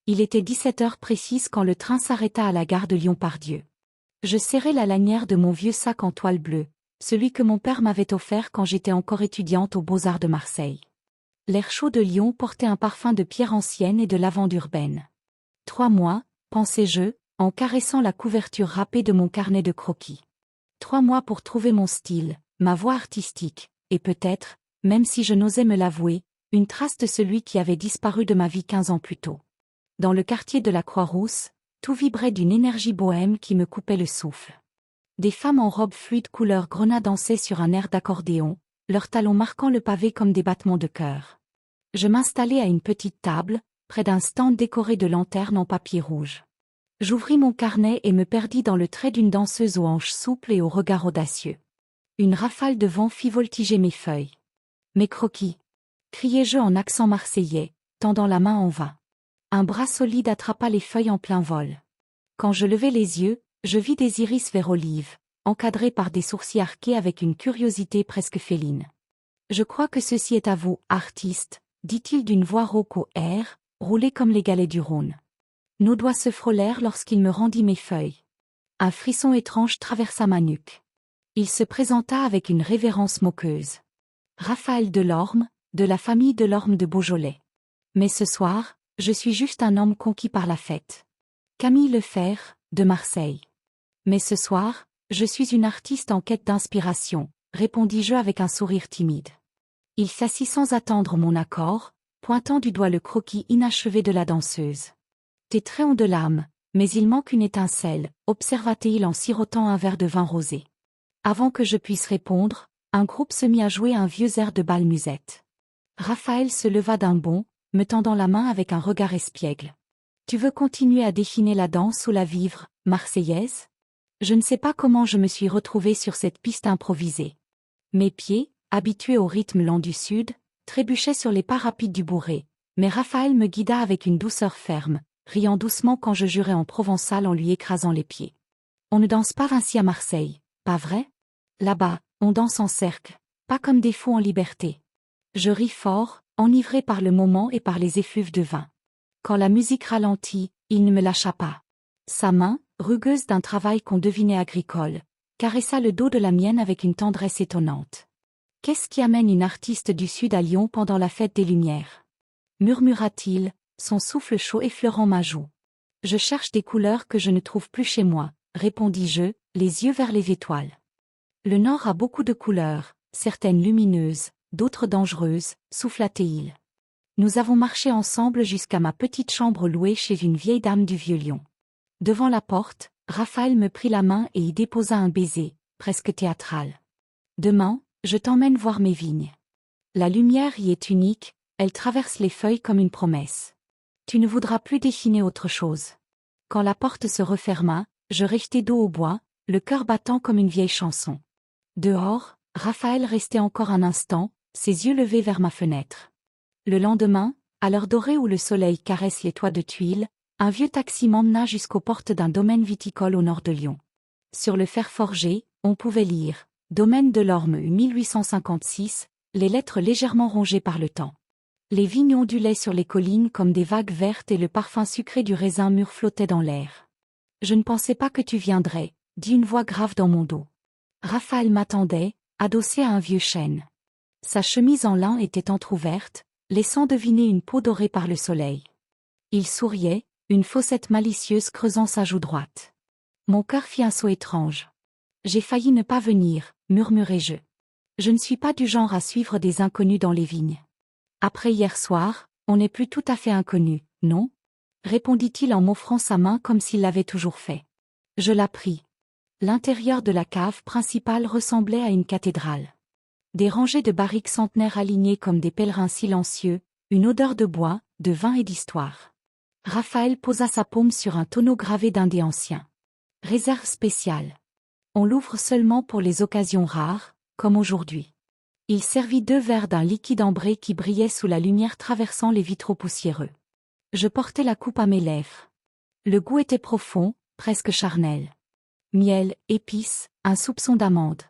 Il était 17 heures précises quand le train s'arrêta à la gare de Lyon-Part-Dieu. Je serrai la lanière de mon vieux sac en toile bleue, celui que mon père m'avait offert quand j'étais encore étudiante aux Beaux-Arts de Marseille. L'air chaud de Lyon portait un parfum de pierre ancienne et de lavande urbaine. 3 mois, pensais-je, en caressant la couverture râpée de mon carnet de croquis. 3 mois pour trouver mon style, ma voix artistique, et peut-être, même si je n'osais me l'avouer, une trace de celui qui avait disparu de ma vie 15 ans plus tôt. Dans le quartier de la Croix-Rousse, tout vibrait d'une énergie bohème qui me coupait le souffle. Des femmes en robe fluide couleur grenat dansaient sur un air d'accordéon, leurs talons marquant le pavé comme des battements de cœur. Je m'installai à une petite table, près d'un stand décoré de lanternes en papier rouge. J'ouvris mon carnet et me perdis dans le trait d'une danseuse aux hanches souples et au regard audacieux. Une rafale de vent fit voltiger mes feuilles. Mes croquis, criai-je en accent marseillais, tendant la main en vain. Un bras solide attrapa les feuilles en plein vol. Quand je levai les yeux, je vis des iris vert olive, encadrés par des sourcils arqués avec une curiosité presque féline. « Je crois que ceci est à vous, artiste, » dit-il d'une voix rauque au air, roulée comme les galets du Rhône. Nos doigts se frôlèrent lorsqu'il me rendit mes feuilles. Un frisson étrange traversa ma nuque. Il se présenta avec une révérence moqueuse. Raphaël Delorme, de la famille Delorme de Beaujolais. Mais ce soir, je suis juste un homme conquis par la fête. Camille Lefebvre, de Marseille. Mais ce soir, je suis une artiste en quête d'inspiration, répondis-je avec un sourire timide. Il s'assit sans attendre mon accord, pointant du doigt le croquis inachevé de la danseuse. Tes traits ont de l'âme, mais il manque une étincelle, observa-t-il en sirotant un verre de vin rosé. Avant que je puisse répondre, un groupe se mit à jouer un vieux air de bal musette. Raphaël se leva d'un bond, me tendant la main avec un regard espiègle. Tu veux continuer à définer la danse ou la vivre, marseillaise? Je ne sais pas comment je me suis retrouvée sur cette piste improvisée. Mes pieds, habitués au rythme lent du sud, trébuchaient sur les pas rapides du bourré, mais Raphaël me guida avec une douceur ferme, riant doucement quand je jurais en provençal en lui écrasant les pieds. On ne danse pas ainsi à Marseille, pas vrai? Là-bas, on danse en cercle, pas comme des fous en liberté. Je ris fort, enivré par le moment et par les effluves de vin. Quand la musique ralentit, il ne me lâcha pas. Sa main, rugueuse d'un travail qu'on devinait agricole, caressa le dos de la mienne avec une tendresse étonnante. Qu'est-ce qui amène une artiste du Sud à Lyon pendant la fête des Lumières? Murmura-t-il, son souffle chaud effleurant ma joue. Je cherche des couleurs que je ne trouve plus chez moi, répondis-je, les yeux vers les étoiles. Le Nord a beaucoup de couleurs, certaines lumineuses, d'autres dangereuses, souffla-t-il. Nous avons marché ensemble jusqu'à ma petite chambre louée chez une vieille dame du Vieux-Lyon. Devant la porte, Raphaël me prit la main et y déposa un baiser, presque théâtral. Demain, je t'emmène voir mes vignes. La lumière y est unique, elle traverse les feuilles comme une promesse. Tu ne voudras plus définer autre chose. Quand la porte se referma, je restai dos au bois, le cœur battant comme une vieille chanson. Dehors, Raphaël restait encore un instant, ses yeux levés vers ma fenêtre. Le lendemain, à l'heure dorée où le soleil caresse les toits de tuiles, un vieux taxi m'emmena jusqu'aux portes d'un domaine viticole au nord de Lyon. Sur le fer forgé, on pouvait lire « Domaine Delorme 1856 », les lettres légèrement rongées par le temps. Les vignes ondulaient sur les collines comme des vagues vertes et le parfum sucré du raisin mûr flottait dans l'air. « Je ne pensais pas que tu viendrais », dit une voix grave dans mon dos. Raphaël m'attendait, adossé à un vieux chêne. Sa chemise en lin était entr'ouverte, laissant deviner une peau dorée par le soleil. Il souriait, une fossette malicieuse creusant sa joue droite. Mon cœur fit un saut étrange. J'ai failli ne pas venir, murmurai-je. Je ne suis pas du genre à suivre des inconnus dans les vignes. Après hier soir, on n'est plus tout à fait inconnus, non? Répondit-il en m'offrant sa main comme s'il l'avait toujours fait. Je la pris. L'intérieur de la cave principale ressemblait à une cathédrale. Des rangées de barriques centenaires alignées comme des pèlerins silencieux, une odeur de bois, de vin et d'histoire. Raphaël posa sa paume sur un tonneau gravé d'un dé ancien. Réserve spéciale. On l'ouvre seulement pour les occasions rares, comme aujourd'hui. Il servit 2 verres d'un liquide ambré qui brillait sous la lumière traversant les vitraux poussiéreux. Je portai la coupe à mes lèvres. Le goût était profond, presque charnel. Miel, épices, un soupçon d'amande.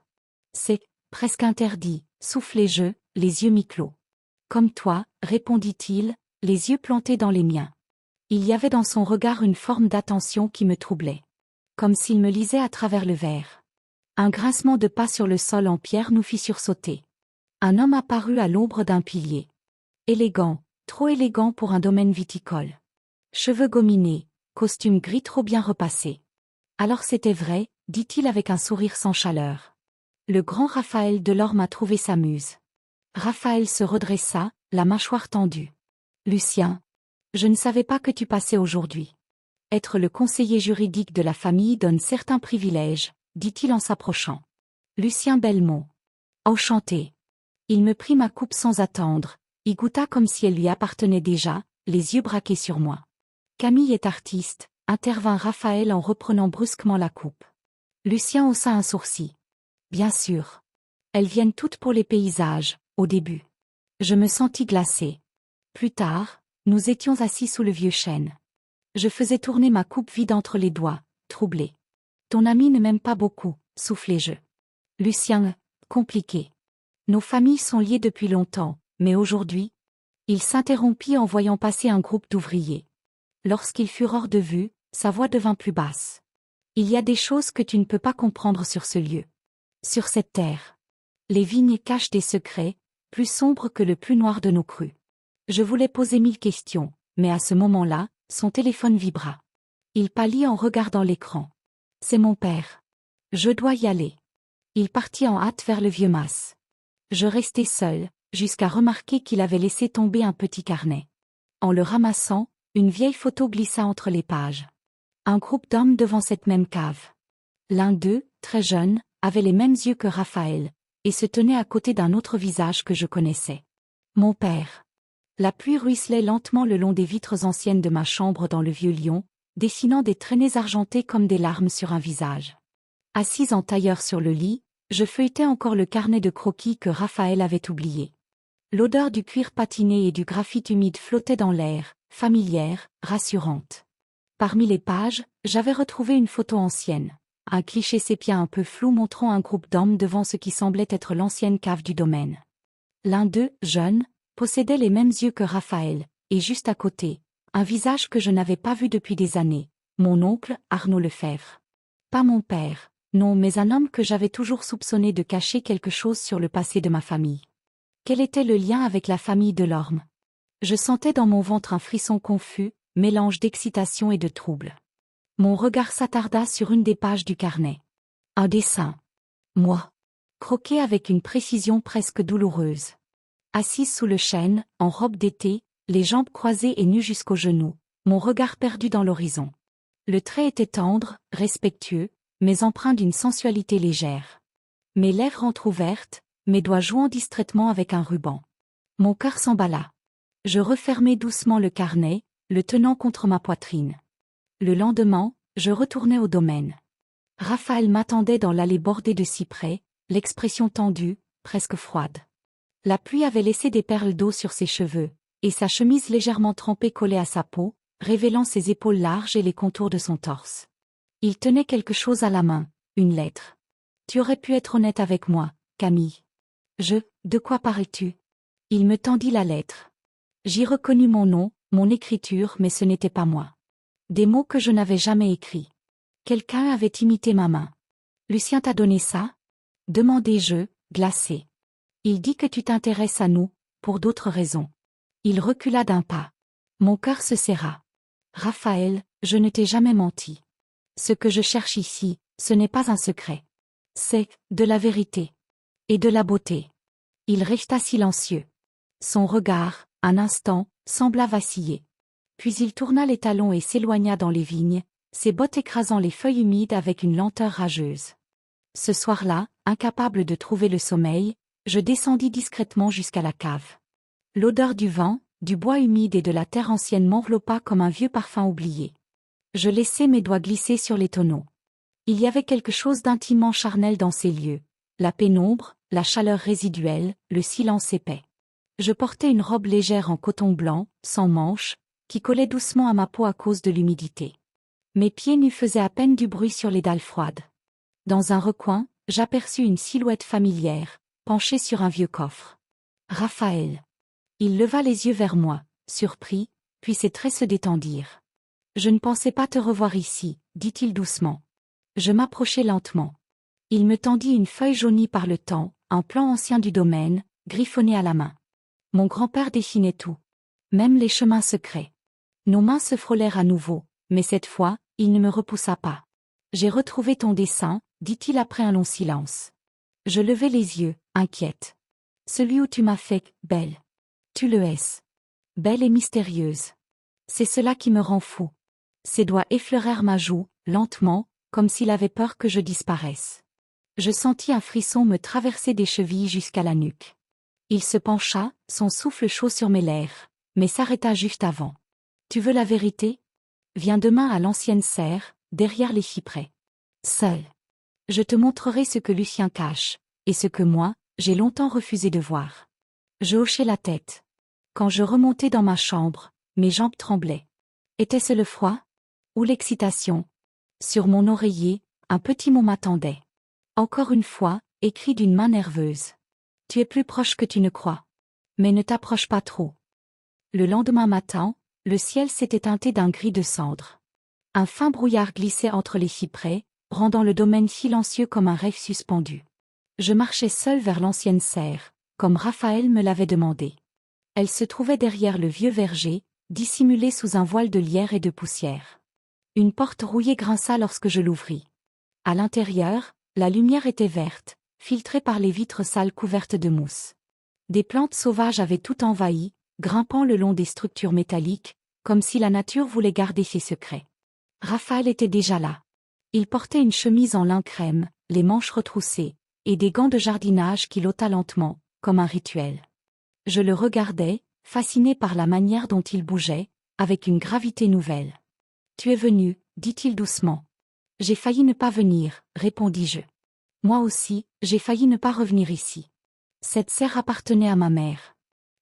C'est presque interdit, soufflai-je, les yeux mi-clos. Comme toi, répondit-il, les yeux plantés dans les miens. Il y avait dans son regard une forme d'attention qui me troublait. Comme s'il me lisait à travers le verre. Un grincement de pas sur le sol en pierre nous fit sursauter. Un homme apparut à l'ombre d'un pilier. Élégant, trop élégant pour un domaine viticole. Cheveux gominés, costume gris trop bien repassé. Alors c'était vrai, dit-il avec un sourire sans chaleur. Le grand Raphaël Delorme a trouvé sa muse. Raphaël se redressa, la mâchoire tendue. Lucien, je ne savais pas que tu passais aujourd'hui. Être le conseiller juridique de la famille donne certains privilèges, dit-il en s'approchant. Lucien Belmont. Enchanté. Il me prit ma coupe sans attendre, y goûta comme si elle lui appartenait déjà, les yeux braqués sur moi. Camille est artiste, intervint Raphaël en reprenant brusquement la coupe. Lucien haussa un sourcil. Bien sûr. Elles viennent toutes pour les paysages, au début. Je me sentis glacé. Plus tard, nous étions assis sous le vieux chêne. Je faisais tourner ma coupe vide entre les doigts, troublé. Ton ami ne m'aime pas beaucoup, soufflai-je. Lucien, compliqué. Nos familles sont liées depuis longtemps, mais aujourd'hui... Il s'interrompit en voyant passer un groupe d'ouvriers. Lorsqu'ils furent hors de vue, sa voix devint plus basse. Il y a des choses que tu ne peux pas comprendre sur ce lieu. Sur cette terre. Les vignes cachent des secrets, plus sombres que le plus noir de nos crues. Je voulais poser 1000 questions, mais à ce moment-là, son téléphone vibra. Il pâlit en regardant l'écran. C'est mon père. Je dois y aller. Il partit en hâte vers le vieux mas. Je restai seul, jusqu'à remarquer qu'il avait laissé tomber un petit carnet. En le ramassant, une vieille photo glissa entre les pages. Un groupe d'hommes devant cette même cave. L'un d'eux, très jeune, avait les mêmes yeux que Raphaël, et se tenait à côté d'un autre visage que je connaissais. Mon père. La pluie ruisselait lentement le long des vitres anciennes de ma chambre dans le vieux Lyon, dessinant des traînées argentées comme des larmes sur un visage. Assise en tailleur sur le lit, je feuilletais encore le carnet de croquis que Raphaël avait oublié. L'odeur du cuir patiné et du graphite humide flottait dans l'air, familière, rassurante. Parmi les pages, j'avais retrouvé une photo ancienne. Un cliché sépia un peu flou montrant un groupe d'hommes devant ce qui semblait être l'ancienne cave du domaine. L'un d'eux, jeune, possédait les mêmes yeux que Raphaël, et juste à côté, un visage que je n'avais pas vu depuis des années, mon oncle, Arnaud Lefebvre. Pas mon père, non, mais un homme que j'avais toujours soupçonné de cacher quelque chose sur le passé de ma famille. Quel était le lien avec la famille Delorme? Je sentais dans mon ventre un frisson confus, mélange d'excitation et de trouble. Mon regard s'attarda sur une des pages du carnet. Un dessin. Moi. Croqué avec une précision presque douloureuse. Assise sous le chêne, en robe d'été, les jambes croisées et nues jusqu'aux genoux, mon regard perdu dans l'horizon. Le trait était tendre, respectueux, mais empreint d'une sensualité légère. Mes lèvres entr'ouvertes, mes doigts jouant distraitement avec un ruban. Mon cœur s'emballa. Je refermai doucement le carnet, le tenant contre ma poitrine. Le lendemain, je retournai au domaine. Raphaël m'attendait dans l'allée bordée de cyprès, l'expression tendue, presque froide. La pluie avait laissé des perles d'eau sur ses cheveux, et sa chemise légèrement trempée collait à sa peau, révélant ses épaules larges et les contours de son torse. Il tenait quelque chose à la main, une lettre. Tu aurais pu être honnête avec moi, Camille. De quoi parles-tu? Il me tendit la lettre. J'y reconnus mon nom, mon écriture, mais ce n'était pas moi. Des mots que je n'avais jamais écrits. Quelqu'un avait imité ma main. Lucien t'a donné ça? Demandai-je, glacé. Il dit que tu t'intéresses à nous, pour d'autres raisons. Il recula d'un pas. Mon cœur se serra. Raphaël, je ne t'ai jamais menti. Ce que je cherche ici, ce n'est pas un secret. C'est de la vérité. Et de la beauté. Il resta silencieux. Son regard, un instant, sembla vaciller. Puis il tourna les talons et s'éloigna dans les vignes, ses bottes écrasant les feuilles humides avec une lenteur rageuse. Ce soir-là, incapable de trouver le sommeil, je descendis discrètement jusqu'à la cave. L'odeur du vent, du bois humide et de la terre ancienne m'enveloppa comme un vieux parfum oublié. Je laissai mes doigts glisser sur les tonneaux. Il y avait quelque chose d'intimement charnel dans ces lieux. La pénombre, la chaleur résiduelle, le silence épais. Je portais une robe légère en coton blanc, sans manches, qui collait doucement à ma peau à cause de l'humidité. Mes pieds nus faisaient à peine du bruit sur les dalles froides. Dans un recoin, j'aperçus une silhouette familière, penchée sur un vieux coffre. Raphaël. Il leva les yeux vers moi, surpris, puis ses traits se détendirent. Je ne pensais pas te revoir ici, dit-il doucement. Je m'approchai lentement. Il me tendit une feuille jaunie par le temps, un plan ancien du domaine, griffonné à la main. Mon grand-père dessinait tout. Même les chemins secrets. Nos mains se frôlèrent à nouveau, mais cette fois, il ne me repoussa pas. J'ai retrouvé ton dessin, dit-il après un long silence. Je levai les yeux, inquiète. Celui où tu m'as fait, belle. Tu le es. Belle et mystérieuse. C'est cela qui me rend fou. Ses doigts effleurèrent ma joue, lentement, comme s'il avait peur que je disparaisse. Je sentis un frisson me traverser des chevilles jusqu'à la nuque. Il se pencha, son souffle chaud sur mes lèvres, mais s'arrêta juste avant. Tu veux la vérité? Viens demain à l'ancienne serre, derrière les cyprès. Seul. Je te montrerai ce que Lucien cache, et ce que moi, j'ai longtemps refusé de voir. Je hochai la tête. Quand je remontai dans ma chambre, mes jambes tremblaient. Était-ce le froid? Ou l'excitation? Sur mon oreiller, un petit mot m'attendait. Encore une fois, écrit d'une main nerveuse. Tu es plus proche que tu ne crois. Mais ne t'approche pas trop. Le lendemain matin, le ciel s'était teinté d'un gris de cendre. Un fin brouillard glissait entre les cyprès, rendant le domaine silencieux comme un rêve suspendu. Je marchais seul vers l'ancienne serre, comme Raphaël me l'avait demandé. Elle se trouvait derrière le vieux verger, dissimulée sous un voile de lierre et de poussière. Une porte rouillée grinça lorsque je l'ouvris. À l'intérieur, la lumière était verte, filtrée par les vitres sales couvertes de mousse. Des plantes sauvages avaient tout envahi, grimpant le long des structures métalliques, comme si la nature voulait garder ses secrets. Raphaël était déjà là. Il portait une chemise en lin crème, les manches retroussées, et des gants de jardinage qu'il ôta lentement, comme un rituel. Je le regardais, fasciné par la manière dont il bougeait, avec une gravité nouvelle. « Tu es venu, dit-il doucement. »« J'ai failli ne pas venir, répondis-je. Moi aussi, j'ai failli ne pas revenir ici. Cette serre appartenait à ma mère. »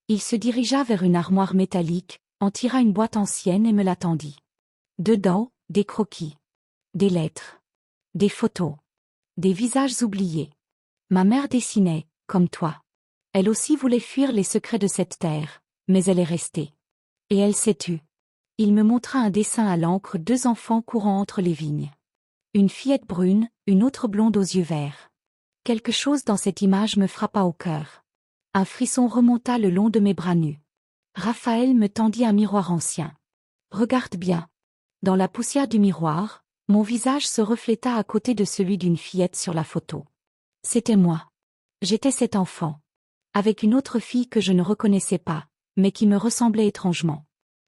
Il se dirigea vers une armoire métallique, en tira une boîte ancienne et me la tendit. Dedans, des croquis. Des lettres. Des photos. Des visages oubliés. Ma mère dessinait, comme toi. Elle aussi voulait fuir les secrets de cette terre, mais elle est restée. Et elle s'est tue. Il me montra un dessin à l'encre, 2 enfants courant entre les vignes. Une fillette brune, une autre blonde aux yeux verts. Quelque chose dans cette image me frappa au cœur. Un frisson remonta le long de mes bras nus. Raphaël me tendit un miroir ancien. Regarde bien. Dans la poussière du miroir, mon visage se refléta à côté de celui d'une fillette sur la photo. C'était moi. J'étais cet enfant. Avec une autre fille que je ne reconnaissais pas, mais qui me ressemblait étrangement.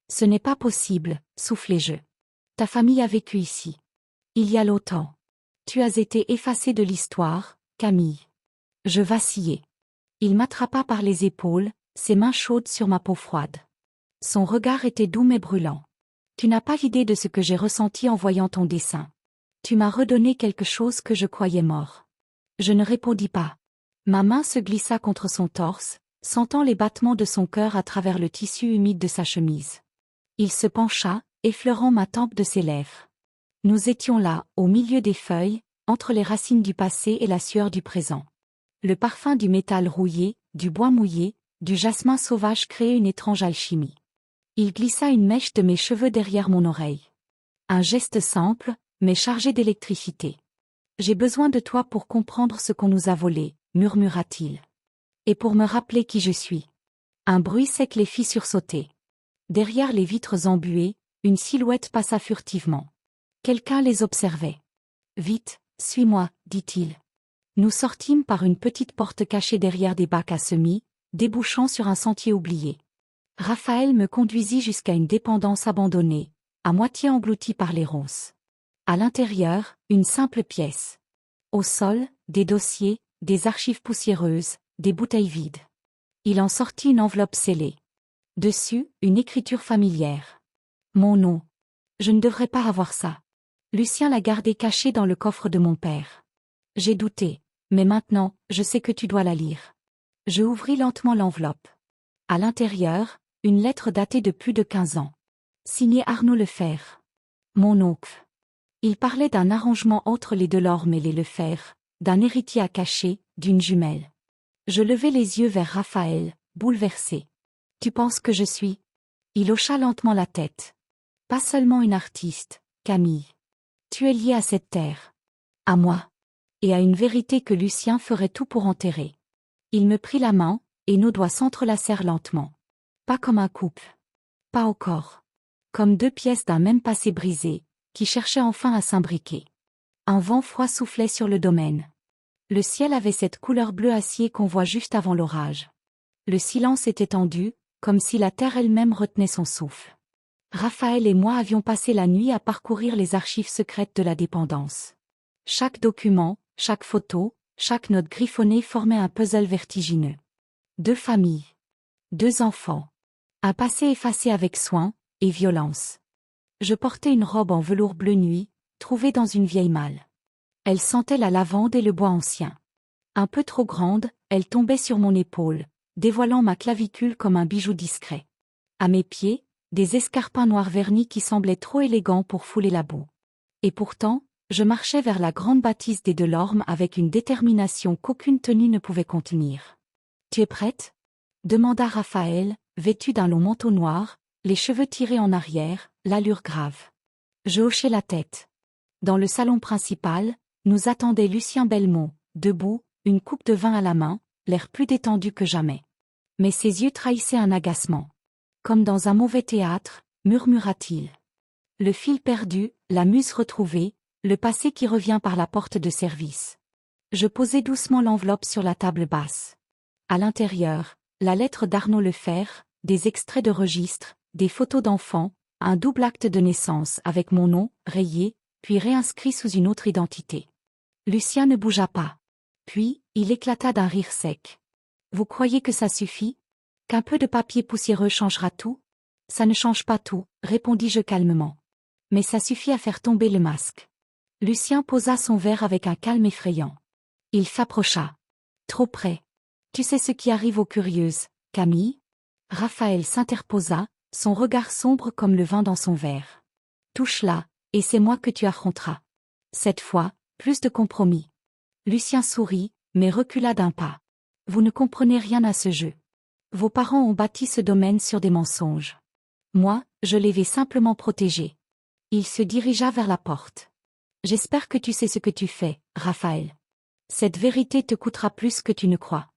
Ce n'est pas possible, soufflai-je. Ta famille a vécu ici. Il y a longtemps. Tu as été effacée de l'histoire, Camille. Je vacillai. Il m'attrapa par les épaules, ses mains chaudes sur ma peau froide. Son regard était doux mais brûlant. Tu n'as pas idée de ce que j'ai ressenti en voyant ton dessin. Tu m'as redonné quelque chose que je croyais mort. Je ne répondis pas. Ma main se glissa contre son torse, sentant les battements de son cœur à travers le tissu humide de sa chemise. Il se pencha, effleurant ma tempe de ses lèvres. Nous étions là, au milieu des feuilles, entre les racines du passé et la sueur du présent. Le parfum du métal rouillé, du bois mouillé, du jasmin sauvage créait une étrange alchimie. Il glissa une mèche de mes cheveux derrière mon oreille. Un geste simple, mais chargé d'électricité. J'ai besoin de toi pour comprendre ce qu'on nous a volé, murmura-t-il. Et pour me rappeler qui je suis. Un bruit sec les fit sursauter. Derrière les vitres embuées, une silhouette passa furtivement. Quelqu'un les observait. Vite, suis-moi, dit-il. Nous sortîmes par une petite porte cachée derrière des bacs à semis, débouchant sur un sentier oublié. Raphaël me conduisit jusqu'à une dépendance abandonnée, à moitié engloutie par les ronces. À l'intérieur, une simple pièce. Au sol, des dossiers, des archives poussiéreuses, des bouteilles vides. Il en sortit une enveloppe scellée. Dessus, une écriture familière. Mon nom. Je ne devrais pas avoir ça. Lucien l'a gardé caché dans le coffre de mon père. J'ai douté, mais maintenant, je sais que tu dois la lire. Je ouvris lentement l'enveloppe. À l'intérieur, une lettre datée de plus de 15 ans. Signée Arnaud Lefebvre. Mon oncle. Il parlait d'un arrangement entre les Delorme et les Lefebvre, d'un héritier à cacher, d'une jumelle. Je levai les yeux vers Raphaël, bouleversé. Tu penses que je suis? Il hocha lentement la tête. Pas seulement une artiste, Camille. Tu es liée à cette terre. À moi. Et à une vérité que Lucien ferait tout pour enterrer. Il me prit la main, et nos doigts s'entrelacèrent lentement. Pas comme un couple. Pas encore. Comme deux pièces d'un même passé brisé, qui cherchaient enfin à s'imbriquer. Un vent froid soufflait sur le domaine. Le ciel avait cette couleur bleu acier qu'on voit juste avant l'orage. Le silence était tendu, comme si la terre elle-même retenait son souffle. Raphaël et moi avions passé la nuit à parcourir les archives secrètes de la dépendance. Chaque document, chaque photo, chaque note griffonnée formait un puzzle vertigineux. 2 familles. 2 enfants. Un passé effacé avec soin et violence. Je portais une robe en velours bleu nuit, trouvée dans une vieille malle. Elle sentait la lavande et le bois ancien. Un peu trop grande, elle tombait sur mon épaule, dévoilant ma clavicule comme un bijou discret. À mes pieds, des escarpins noirs vernis qui semblaient trop élégants pour fouler la boue. Et pourtant, je marchais vers la grande bâtisse des Delorme avec une détermination qu'aucune tenue ne pouvait contenir. « Tu es prête ?» demanda Raphaël, vêtu d'un long manteau noir, les cheveux tirés en arrière, l'allure grave. Je hochai la tête. Dans le salon principal, nous attendait Lucien Belmont, debout, une coupe de vin à la main, l'air plus détendu que jamais. Mais ses yeux trahissaient un agacement. Comme dans un mauvais théâtre, murmura-t-il. Le fil perdu, la muse retrouvée, le passé qui revient par la porte de service. Je posai doucement l'enveloppe sur la table basse. À l'intérieur, la lettre d'Arnaud Lefer, des extraits de registre, des photos d'enfants, un double acte de naissance avec mon nom, rayé, puis réinscrit sous une autre identité. Lucien ne bougea pas. Puis, il éclata d'un rire sec. « Vous croyez que ça suffit ? Qu'un peu de papier poussiéreux changera tout ? Ça ne change pas tout, répondis-je calmement. Mais ça suffit à faire tomber le masque. » Lucien posa son verre avec un calme effrayant. Il s'approcha. Trop près. « Tu sais ce qui arrive aux curieuses, Camille ?» Raphaël s'interposa, son regard sombre comme le vin dans son verre. « Touche-la, et c'est moi que tu affronteras. » Cette fois, plus de compromis. Lucien sourit, mais recula d'un pas. « Vous ne comprenez rien à ce jeu. Vos parents ont bâti ce domaine sur des mensonges. Moi, je les vais simplement protéger. » Il se dirigea vers la porte. « J'espère que tu sais ce que tu fais, Raphaël. Cette vérité te coûtera plus que tu ne crois. »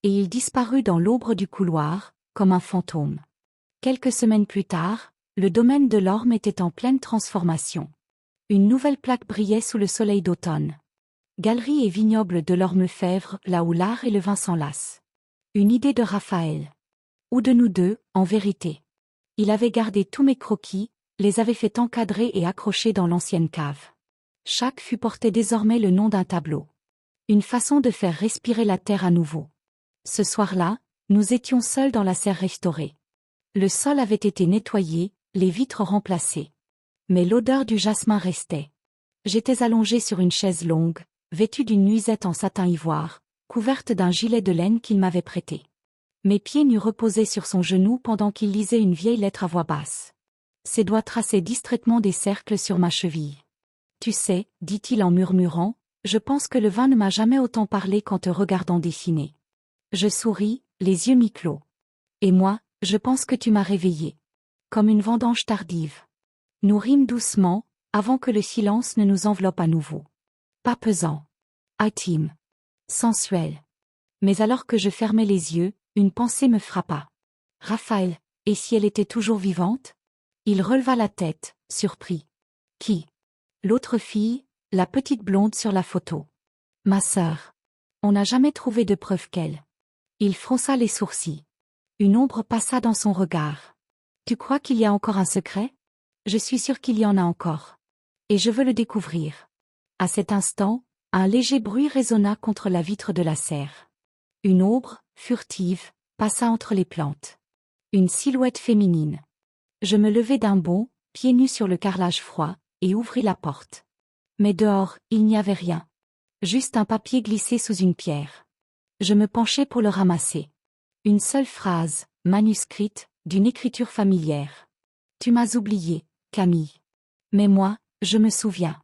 Et il disparut dans l'ombre du couloir, comme un fantôme. Quelques semaines plus tard, le domaine de l'Orme était en pleine transformation. Une nouvelle plaque brillait sous le soleil d'automne. Galerie et vignoble de l'Orme-Fèvre, là où l'art et le vin s'enlacent. Une idée de Raphaël. Ou de nous deux, en vérité. Il avait gardé tous mes croquis, les avait fait encadrer et accrocher dans l'ancienne cave. Chaque fût portait désormais le nom d'un tableau. Une façon de faire respirer la terre à nouveau. Ce soir-là, nous étions seuls dans la serre restaurée. Le sol avait été nettoyé, les vitres remplacées. Mais l'odeur du jasmin restait. J'étais allongé sur une chaise longue, vêtue d'une nuisette en satin ivoire, couverte d'un gilet de laine qu'il m'avait prêté. Mes pieds nus reposaient sur son genou pendant qu'il lisait une vieille lettre à voix basse. Ses doigts traçaient distraitement des cercles sur ma cheville. « Tu sais, dit-il en murmurant, je pense que le vin ne m'a jamais autant parlé qu'en te regardant dessiner. » Je souris, les yeux mi-clos. « Et moi, je pense que tu m'as réveillé. Comme une vendange tardive. » Nous rîmes doucement, avant que le silence ne nous enveloppe à nouveau. Pas pesant. Intime. Sensuel. Mais alors que je fermais les yeux, une pensée me frappa. Raphaël, et si elle était toujours vivante ? Il releva la tête, surpris. Qui ? L'autre fille, la petite blonde sur la photo. Ma sœur. On n'a jamais trouvé de preuve qu'elle. Il fronça les sourcils. Une ombre passa dans son regard. Tu crois qu'il y a encore un secret ? Je suis sûr qu'il y en a encore. Et je veux le découvrir. À cet instant, un léger bruit résonna contre la vitre de la serre. Une ombre, furtive, passa entre les plantes. Une silhouette féminine. Je me levai d'un bond, pieds nus sur le carrelage froid, et ouvris la porte. Mais dehors, il n'y avait rien. Juste un papier glissé sous une pierre. Je me penchai pour le ramasser. Une seule phrase, manuscrite, d'une écriture familière. Tu m'as oublié, Camille. Mais moi, je me souviens.